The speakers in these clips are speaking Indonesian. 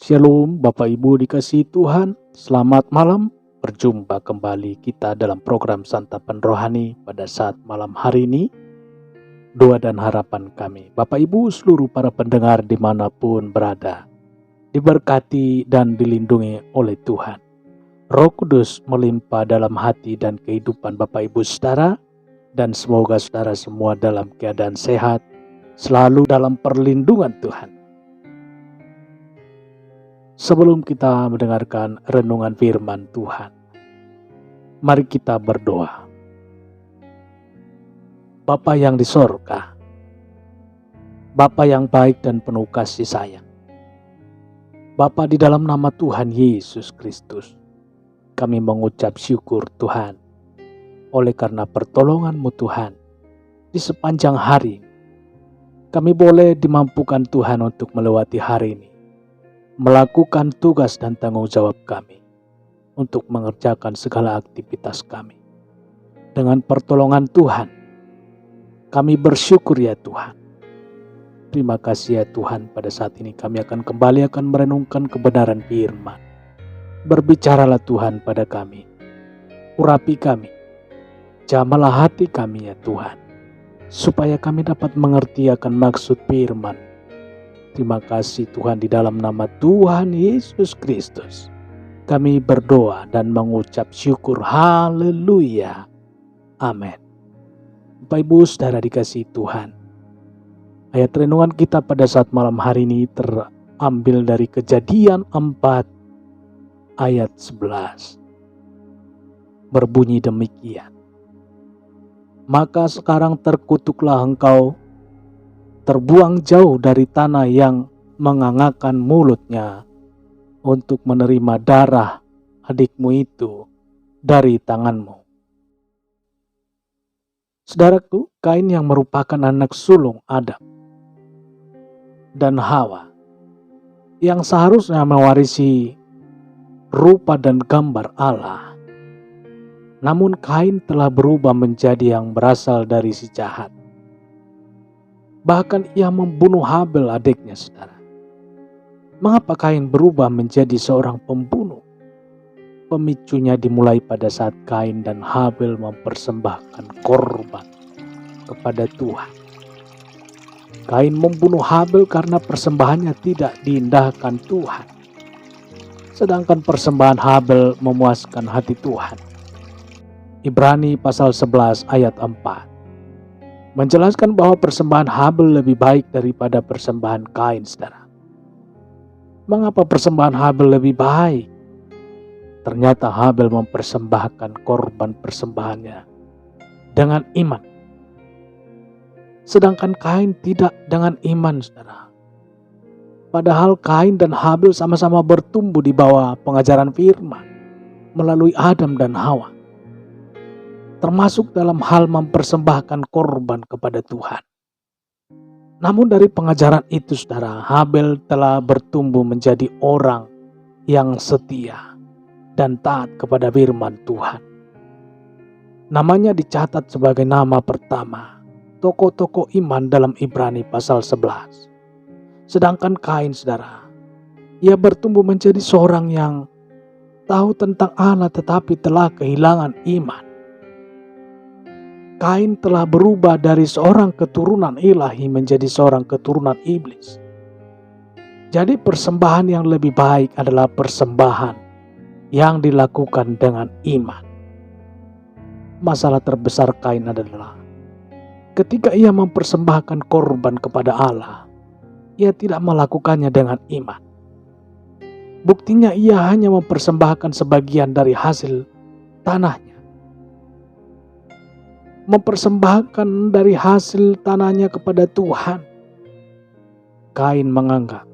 Shalom Bapak Ibu dikasihi Tuhan, selamat malam. Berjumpa kembali kita dalam program Santapan Rohani pada saat malam hari ini. Doa dan harapan kami, Bapak Ibu seluruh para pendengar dimanapun berada, diberkati dan dilindungi oleh Tuhan. Roh Kudus melimpah dalam hati dan kehidupan Bapak Ibu saudara, dan semoga saudara semua dalam keadaan sehat, selalu dalam perlindungan Tuhan. Sebelum kita mendengarkan renungan firman Tuhan, mari kita berdoa. Bapa yang di sorga, Bapa yang baik dan penuh kasih sayang, Bapa di dalam nama Tuhan Yesus Kristus, kami mengucap syukur Tuhan, oleh karena pertolongan-Mu Tuhan, di sepanjang hari kami boleh dimampukan Tuhan untuk melewati hari ini, melakukan tugas dan tanggung jawab kami untuk mengerjakan segala aktivitas kami. Dengan pertolongan Tuhan, kami bersyukur ya Tuhan. Terima kasih ya Tuhan, pada saat ini kami akan merenungkan kebenaran firman. Berbicaralah Tuhan pada kami, urapi kami, jamalah hati kami ya Tuhan, supaya kami dapat mengerti akan maksud firman. Terima kasih Tuhan, di dalam nama Tuhan Yesus Kristus kami berdoa dan mengucap syukur. Haleluya. Amin. Bapak Ibu saudara dikasihi Tuhan, ayat renungan kita pada saat malam hari ini terambil dari Kejadian 4 ayat 11. Berbunyi demikian. Maka sekarang terkutuklah engkau, terbuang jauh dari tanah yang mengangakkan mulutnya untuk menerima darah adikmu itu dari tanganmu. Saudaraku, Kain yang merupakan anak sulung Adam dan Hawa, yang seharusnya mewarisi rupa dan gambar Allah. Namun Kain telah berubah menjadi yang berasal dari si jahat. Bahkan ia membunuh Habel adiknya, saudara. Mengapa Kain berubah menjadi seorang pembunuh? Pemicunya dimulai pada saat Kain dan Habel mempersembahkan korban kepada Tuhan. Kain membunuh Habel karena persembahannya tidak diindahkan Tuhan, sedangkan persembahan Habel memuaskan hati Tuhan. Ibrani pasal 11 ayat 4 menjelaskan bahwa persembahan Habel lebih baik daripada persembahan Kain, saudara. Mengapa persembahan Habel lebih baik? Ternyata Habel mempersembahkan korban persembahannya dengan iman, sedangkan Kain tidak dengan iman, saudara. Padahal Kain dan Habel sama-sama bertumbuh di bawah pengajaran firman melalui Adam dan Hawa, termasuk dalam hal mempersembahkan korban kepada Tuhan. Namun dari pengajaran itu, saudara, Habel telah bertumbuh menjadi orang yang setia dan taat kepada firman Tuhan. Namanya dicatat sebagai nama pertama tokoh-tokoh iman dalam Ibrani pasal 11. Sedangkan Kain, saudara, ia bertumbuh menjadi seorang yang tahu tentang Allah tetapi telah kehilangan iman. Kain telah berubah dari seorang keturunan ilahi menjadi seorang keturunan iblis. Jadi persembahan yang lebih baik adalah persembahan yang dilakukan dengan iman. Masalah terbesar Kain adalah ketika ia mempersembahkan korban kepada Allah, ia tidak melakukannya dengan iman. Buktinya ia hanya mempersembahkan sebagian dari hasil tanahnya. Mempersembahkan dari hasil tanahnya kepada Tuhan. Kain menganggap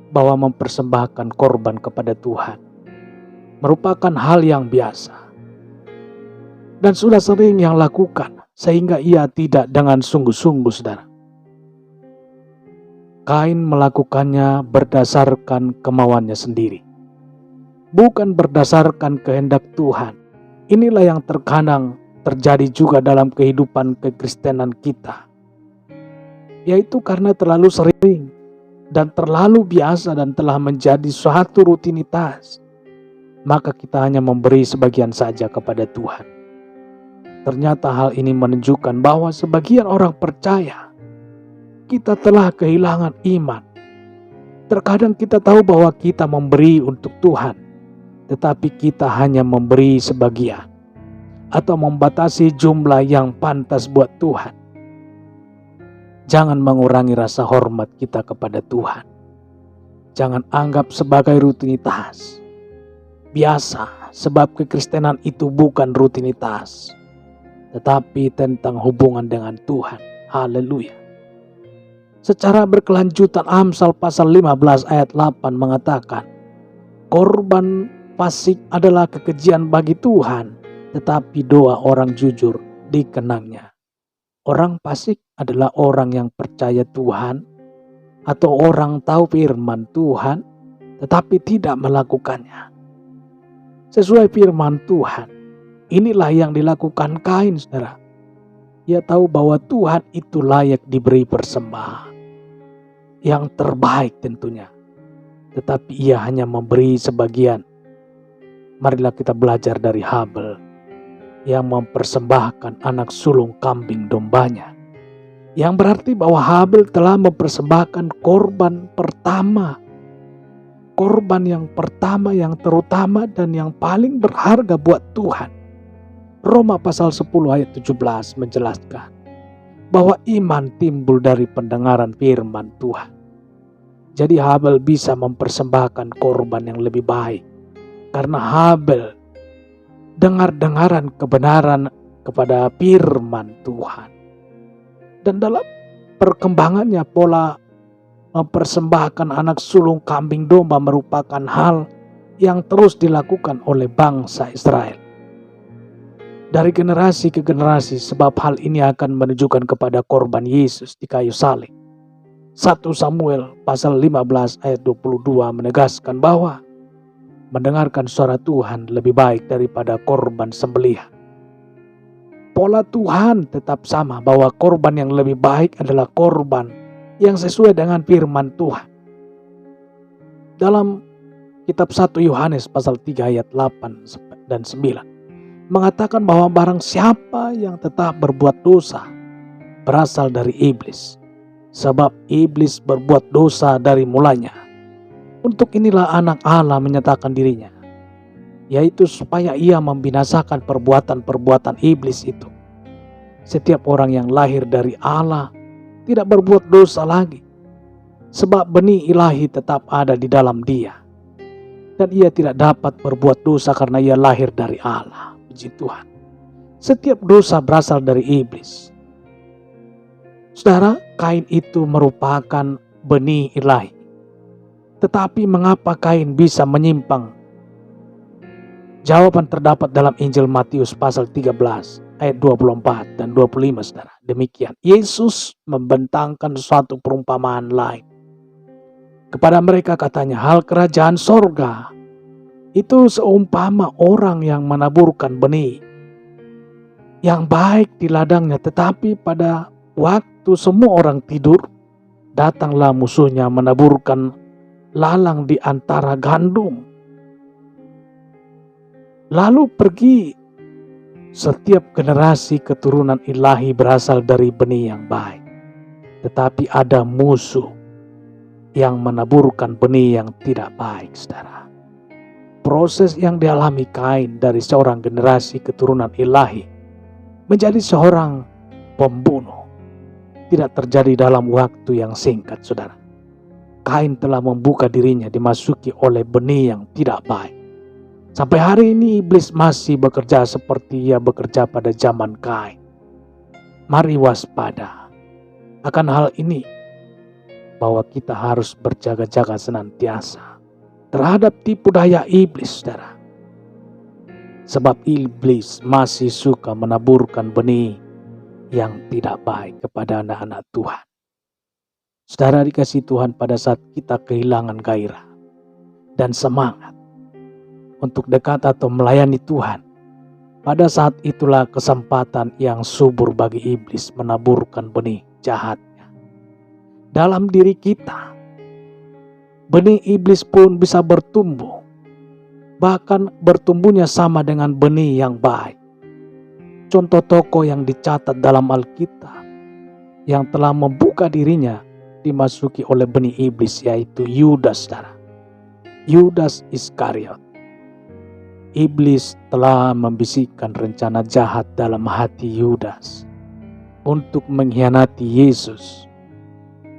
bahwa mempersembahkan korban kepada Tuhan merupakan hal yang biasa dan sudah sering yang lakukan, sehingga ia tidak dengan sungguh-sungguh, saudara. Kain melakukannya berdasarkan kemauannya sendiri, bukan berdasarkan kehendak Tuhan. Inilah yang terkadang terjadi juga dalam kehidupan kekristenan kita, yaitu karena terlalu sering dan terlalu biasa dan telah menjadi suatu rutinitas, maka kita hanya memberi sebagian saja kepada Tuhan. Ternyata hal ini menunjukkan bahwa sebagian orang percaya kita telah kehilangan iman. Terkadang kita tahu bahwa kita memberi untuk Tuhan, tetapi kita hanya memberi sebagian atau membatasi jumlah yang pantas buat Tuhan. Jangan mengurangi rasa hormat kita kepada Tuhan. Jangan anggap sebagai rutinitas. Biasa, sebab kekristenan itu bukan rutinitas, tetapi tentang hubungan dengan Tuhan. Haleluya. Secara berkelanjutan Amsal pasal 15 ayat 8 mengatakan, korban fasik adalah kekejian bagi Tuhan, tetapi doa orang jujur dikenangnya. Orang fasik adalah orang yang percaya Tuhan atau orang tahu firman Tuhan tetapi tidak melakukannya. Sesuai firman Tuhan, inilah yang dilakukan Kain, saudara. Ia tahu bahwa Tuhan itu layak diberi persembahan yang terbaik tentunya, tetapi ia hanya memberi sebagian. Marilah kita belajar dari Habel yang mempersembahkan anak sulung kambing dombanya, yang berarti bahwa Habel telah mempersembahkan korban yang pertama, yang terutama dan yang paling berharga buat Tuhan. Roma pasal 10 ayat 17 menjelaskan bahwa iman timbul dari pendengaran firman Tuhan. Jadi Habel bisa mempersembahkan korban yang lebih baik karena Habel dengar-dengaran kebenaran kepada firman Tuhan. Dan dalam perkembangannya, pola mempersembahkan anak sulung kambing domba merupakan hal yang terus dilakukan oleh bangsa Israel dari generasi ke generasi, sebab hal ini akan menunjukkan kepada korban Yesus di kayu salib. 1 Samuel pasal 15 ayat 22 menegaskan bahwa mendengarkan suara Tuhan lebih baik daripada korban sembelihan. Pola Tuhan tetap sama, bahwa korban yang lebih baik adalah korban yang sesuai dengan firman Tuhan. Dalam kitab 1 Yohanes pasal 3 ayat 8 dan 9 mengatakan bahwa barang siapa yang tetap berbuat dosa berasal dari iblis, sebab iblis berbuat dosa dari mulanya. Untuk inilah anak Allah menyatakan dirinya, yaitu supaya ia membinasakan perbuatan-perbuatan iblis itu. Setiap orang yang lahir dari Allah tidak berbuat dosa lagi, sebab benih ilahi tetap ada di dalam dia. Dan ia tidak dapat berbuat dosa karena ia lahir dari Allah. Puji Tuhan. Setiap dosa berasal dari iblis. Saudara, Kain itu merupakan benih ilahi. Tetapi mengapa Kain bisa menyimpang? Jawaban terdapat dalam Injil Matius pasal 13 ayat 24 dan 25, saudara. Demikian, Yesus membentangkan suatu perumpamaan lain. Kepada mereka katanya, hal kerajaan sorga itu seumpama orang yang menaburkan benih yang baik di ladangnya, tetapi pada waktu semua orang tidur, datanglah musuhnya menaburkan lalang di antara gandum. Lalu pergi. Setiap generasi keturunan ilahi berasal dari benih yang baik, tetapi ada musuh yang menaburkan benih yang tidak baik, saudara. Proses yang dialami Kain dari seorang generasi keturunan ilahi menjadi seorang pembunuh tidak terjadi dalam waktu yang singkat, saudara. Kain telah membuka dirinya dimasuki oleh benih yang tidak baik. Sampai hari ini iblis masih bekerja seperti ia bekerja pada zaman Kain. Mari waspada akan hal ini, bahwa kita harus berjaga-jaga senantiasa terhadap tipu daya iblis, saudara. Sebab iblis masih suka menaburkan benih yang tidak baik kepada anak-anak Tuhan. Saudara dikasih Tuhan, pada saat kita kehilangan gairah dan semangat untuk dekat atau melayani Tuhan, pada saat itulah kesempatan yang subur bagi iblis menaburkan benih jahatnya dalam diri kita, benih iblis pun bisa bertumbuh. Bahkan bertumbuhnya sama dengan benih yang baik. Contoh tokoh yang dicatat dalam Alkitab yang telah membuka dirinya dimasuki oleh benih iblis, yaitu Yudas, saudara. Yudas Iskariot. Iblis telah membisikkan rencana jahat dalam hati Yudas untuk mengkhianati Yesus.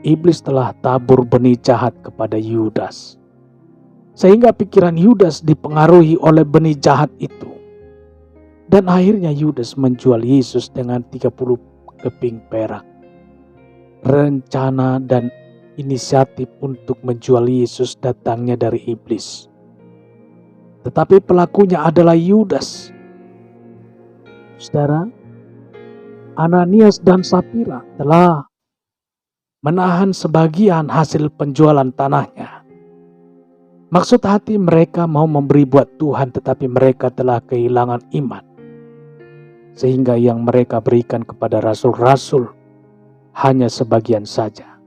Iblis telah tabur benih jahat kepada Yudas, sehingga pikiran Yudas dipengaruhi oleh benih jahat itu. Dan akhirnya Yudas menjual Yesus dengan 30 keping perak. Rencana dan inisiatif untuk menjual Yesus datangnya dari iblis. Tetapi pelakunya adalah Yudas. Saudara, Ananias dan Sapira telah menahan sebagian hasil penjualan tanahnya. Maksud hati mereka mau memberi buat Tuhan, tetapi mereka telah kehilangan iman. Sehingga yang mereka berikan kepada rasul-rasul hanya sebagian saja.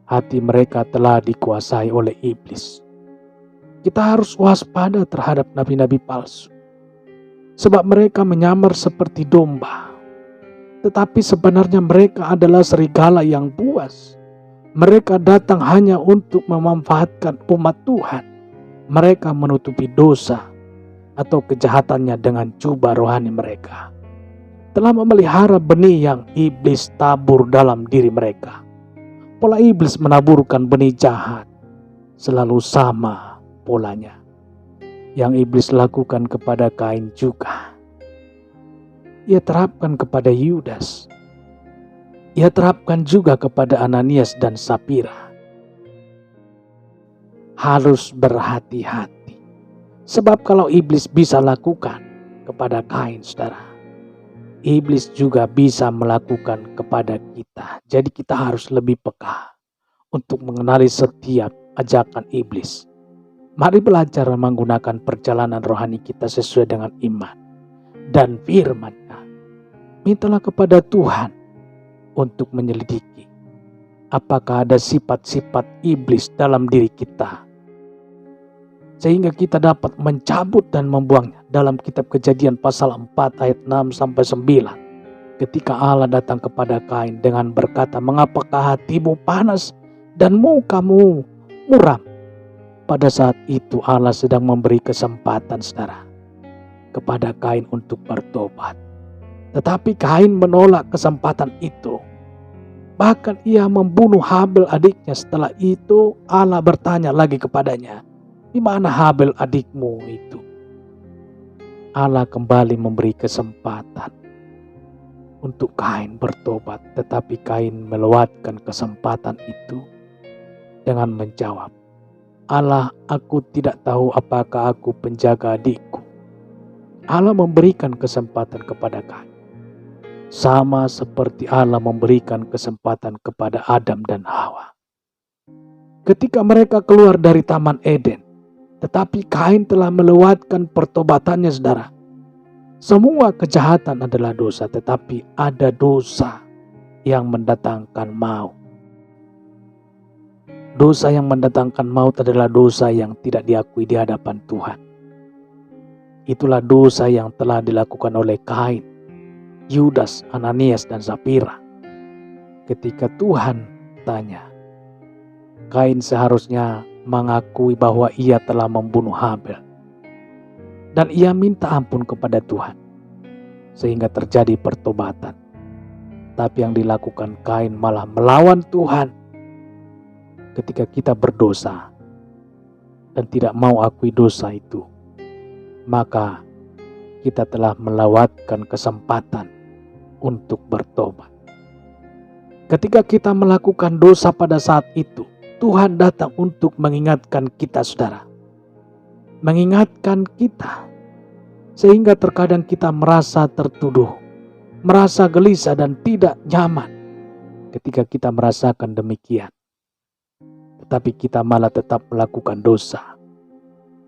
Hati mereka telah dikuasai oleh iblis. Kita harus waspada terhadap nabi-nabi palsu. Sebab mereka menyamar seperti domba. Tetapi sebenarnya mereka adalah serigala yang buas. Mereka datang hanya untuk memanfaatkan umat Tuhan. Mereka menutupi dosa atau kejahatannya dengan jubah rohani mereka. Telah memelihara benih yang iblis tabur dalam diri mereka. Pola iblis menaburkan benih jahat selalu sama polanya yang iblis lakukan kepada Kain juga. Ia terapkan kepada Yudas. Ia terapkan juga kepada Ananias dan Sapira. Harus berhati-hati. Sebab kalau iblis bisa lakukan kepada Kain, saudara, iblis juga bisa melakukan kepada kita. Jadi kita harus lebih peka untuk mengenali setiap ajakan iblis. Mari belajar menggunakan perjalanan rohani kita sesuai dengan iman dan firman-Nya. Mintalah kepada Tuhan untuk menyelidiki apakah ada sifat-sifat iblis dalam diri kita, sehingga kita dapat mencabut dan membuangnya. Dalam kitab Kejadian pasal 4 ayat 6-9, ketika Allah datang kepada Kain dengan berkata, "Mengapakah hatimu panas dan mukamu muram?" Pada saat itu Allah sedang memberi kesempatan, saudara, kepada Kain untuk bertobat. Tetapi Kain menolak kesempatan itu. Bahkan ia membunuh Habel adiknya. Setelah itu Allah bertanya lagi kepadanya, "Di mana Habel adikmu itu?" Allah kembali memberi kesempatan untuk Kain bertobat. Tetapi Kain melewatkan kesempatan itu dengan menjawab, "Allah, aku tidak tahu apakah aku penjaga adikku." Allah memberikan kesempatan kepada Kain. Sama seperti Allah memberikan kesempatan kepada Adam dan Hawa. Ketika mereka keluar dari Taman Eden, tetapi Kain telah melewatkan pertobatannya, saudara. Semua kejahatan adalah dosa, tetapi ada dosa yang mendatangkan maut. Dosa yang mendatangkan maut adalah dosa yang tidak diakui di hadapan Tuhan. Itulah dosa yang telah dilakukan oleh Kain, Yudas, Ananias, dan Sapira. Ketika Tuhan tanya, Kain seharusnya mengakui bahwa ia telah membunuh Habel. Dan ia minta ampun kepada Tuhan, sehingga terjadi pertobatan. Tapi yang dilakukan Kain malah melawan Tuhan. Ketika kita berdosa dan tidak mau akui dosa itu, maka kita telah melewatkan kesempatan untuk bertobat. Ketika kita melakukan dosa pada saat itu, Tuhan datang untuk mengingatkan kita, saudara. Mengingatkan kita. Sehingga terkadang kita merasa tertuduh, merasa gelisah dan tidak nyaman ketika kita merasakan demikian. Tetapi kita malah tetap melakukan dosa.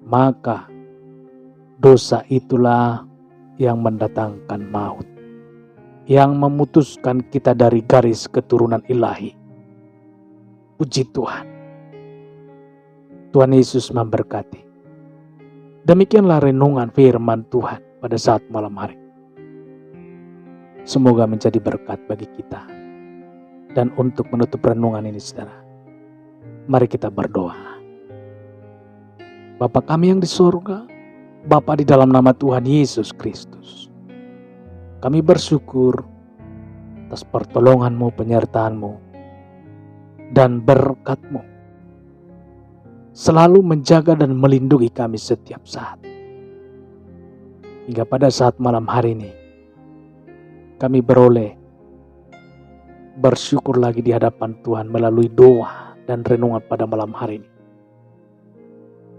Maka dosa itulah yang mendatangkan maut, yang memutuskan kita dari garis keturunan ilahi. Puji Tuhan. Tuhan Yesus memberkati. Demikianlah renungan firman Tuhan pada saat malam hari. Semoga menjadi berkat bagi kita. Dan untuk menutup renungan ini saudara, mari kita berdoa. Bapa kami yang di surga, Bapa di dalam nama Tuhan Yesus Kristus, kami bersyukur atas pertolongan-Mu, penyertaan-Mu, dan berkat-Mu selalu menjaga dan melindungi kami setiap saat. Hingga pada saat malam hari ini, kami beroleh bersyukur lagi di hadapan Tuhan melalui doa dan renungan pada malam hari ini.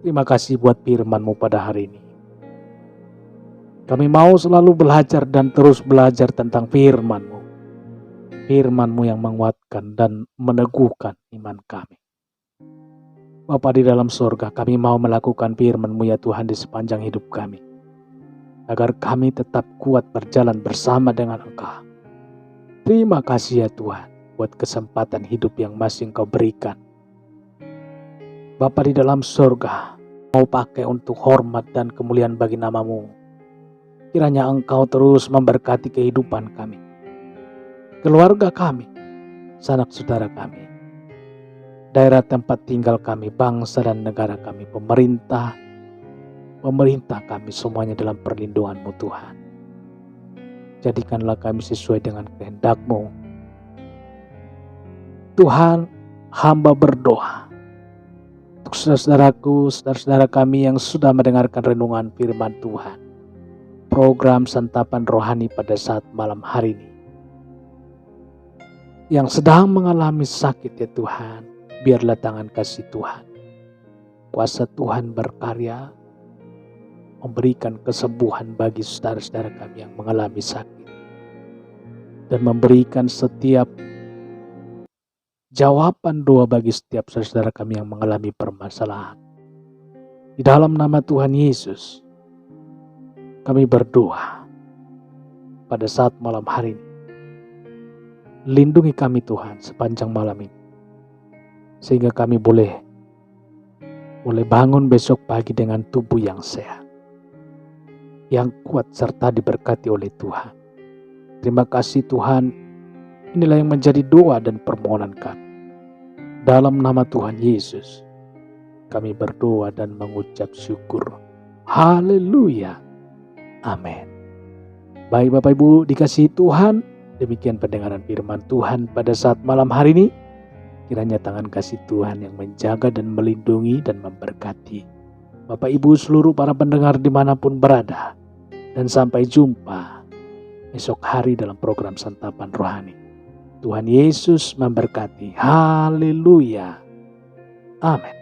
Terima kasih buat firman-Mu pada hari ini. Kami mau selalu belajar dan terus belajar tentang firman-Mu. Firman-Mu yang menguatkan dan meneguhkan iman kami. Bapa di dalam surga, kami mau melakukan firman-Mu ya Tuhan di sepanjang hidup kami. Agar kami tetap kuat berjalan bersama dengan Engkau. Terima kasih ya Tuhan buat kesempatan hidup yang masih Engkau berikan. Bapa di dalam surga, mau pakai untuk hormat dan kemuliaan bagi nama-Mu. Kiranya Engkau terus memberkati kehidupan kami, keluarga kami, sanak saudara kami, daerah tempat tinggal kami, bangsa dan negara kami, pemerintah kami semuanya dalam perlindungan-Mu Tuhan. Jadikanlah kami sesuai dengan kehendak-Mu. Tuhan, hamba berdoa untuk saudara-saudaraku, saudara-saudara kami yang sudah mendengarkan renungan firman Tuhan, program santapan rohani pada saat malam hari ini, yang sedang mengalami sakit ya Tuhan, biarlah tangan kasih Tuhan, kuasa Tuhan berkarya, memberikan kesembuhan bagi saudara-saudara kami yang mengalami sakit, dan memberikan setiap jawaban doa bagi setiap saudara kami yang mengalami permasalahan. Di dalam nama Tuhan Yesus, kami berdoa pada saat malam hari ini. Lindungi kami Tuhan sepanjang malam ini, sehingga kami boleh bangun besok pagi dengan tubuh yang sehat, yang kuat serta diberkati oleh Tuhan. Terima kasih Tuhan, inilah yang menjadi doa dan permohonan kami. Dalam nama Tuhan Yesus, kami berdoa dan mengucap syukur. Haleluya. Amin. Baik Bapak Ibu dikasihi Tuhan, demikian pendengaran firman Tuhan pada saat malam hari ini. Kiranya tangan kasih Tuhan yang menjaga dan melindungi dan memberkati Bapak Ibu seluruh para pendengar dimanapun berada. Dan sampai jumpa esok hari dalam program Santapan Rohani. Tuhan Yesus memberkati. Haleluya. Amin.